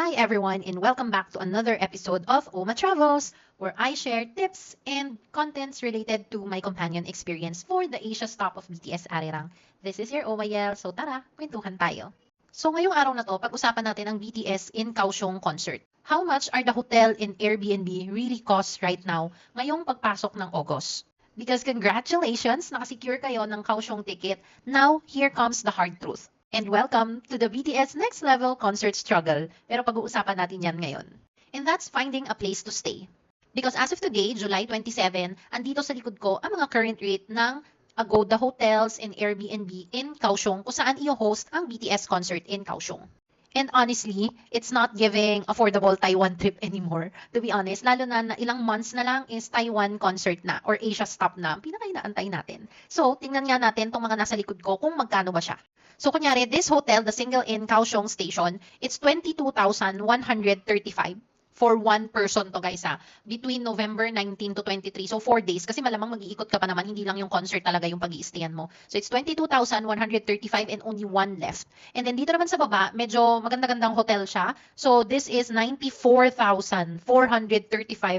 Hi everyone and welcome back to another episode of Oma Travels, where I share tips and contents related to my companion experience for the Asia stop of BTS Arirang. This is your Oma Yel, so tara, kwentuhan tayo. So ngayong araw na to, pag-usapan natin ang BTS in Kaohsiung concert. How much are the hotel and Airbnb really cost right now ngayong pagpasok ng August? Because congratulations, nakasecure kayo ng Kaohsiung ticket. Now, here comes the hard truth. And welcome to the BTS Next Level Concert Struggle. Pero pag-uusapan natin yan ngayon. And that's finding a place to stay. Because as of today, July 27, andito sa likod ko ang mga current rate ng Agoda Hotels and Airbnb in Kaohsiung kung saan i-host ang BTS concert in Kaohsiung. And honestly, it's not giving affordable Taiwan trip anymore. To be honest, lalo na ilang months na lang is Taiwan concert na or Asia stop na ang pinakainaantay natin. So, tingnan nga natin tong mga nasa likod ko kung magkano ba siya. So, kunyari, this hotel, the single in Kaohsiung Station, it's 22,135 for one person to guys between November 19 to 23. So 4 days kasi malamang mag-iikot ka pa naman, hindi lang yung concert talaga yung pag-i-stayan mo. So it's 22,135 and only one left. And then dito naman sa baba, medyo maganda-gandang hotel siya. So this is 94,435,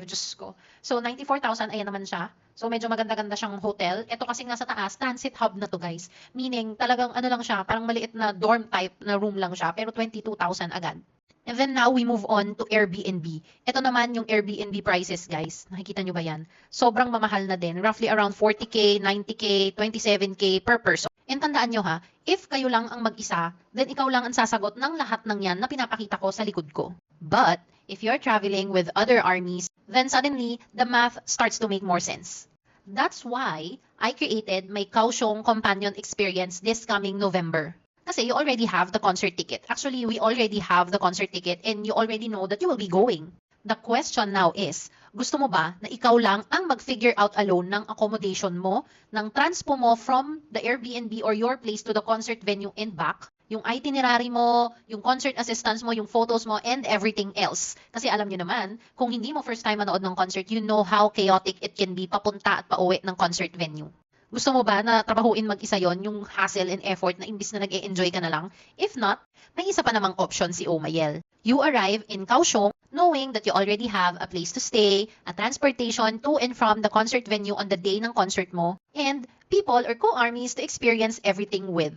Diyos ko. So 94,000, ayan naman siya. So medyo maganda-ganda siyang hotel. Ito kasing nasa taas, transit hub na to guys. Meaning talagang ano lang siya, parang maliit na dorm type na room lang siya, pero 22,000 agad. And then now we move on to Airbnb. Ito naman yung Airbnb prices guys. Nakikita nyo ba yan? Sobrang mamahal na din. Roughly around 40k, 90k, 27k per person. And tandaan nyo if kayo lang ang mag-isa, then ikaw lang ang sasagot ng lahat ng yan na pinapakita ko sa likod ko. But if you're traveling with other armies, then suddenly the math starts to make more sense. That's why I created my Kaohsiung Companion Experience this coming November. Kasi you already have the concert ticket. Actually, we already have the concert ticket and you already know that you will be going. The question now is, gusto mo ba na ikaw lang ang mag-figure out alone ng accommodation mo, ng transpo mo from the Airbnb or your place to the concert venue and back? Yung itinerary mo, yung concert assistance mo, yung photos mo, and everything else. Kasi alam nyo naman, kung hindi mo first time manood ng concert, you know how chaotic it can be papunta at pauwi ng concert venue. Gusto mo ba na trabahuin mag-isa yon, yung hassle and effort na imbis na nag-e-enjoy ka na lang? If not, may isa pa namang option si Omayel. You arrive in Kaohsiung knowing that you already have a place to stay, a transportation to and from the concert venue on the day ng concert mo, and people or co-armies to experience everything with.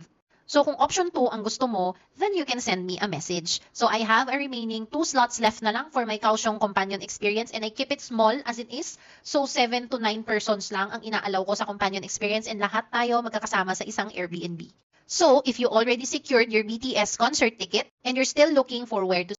So kung option 2 ang gusto mo, then you can send me a message. So I have a remaining 2 slots left na lang for my Kaohsiung Companion Experience and I keep it small as it is. So 7 to 9 persons lang ang inaalaw ko sa Companion Experience and lahat tayo magkakasama sa isang Airbnb. So if you already secured your BTS concert ticket and you're still looking for where to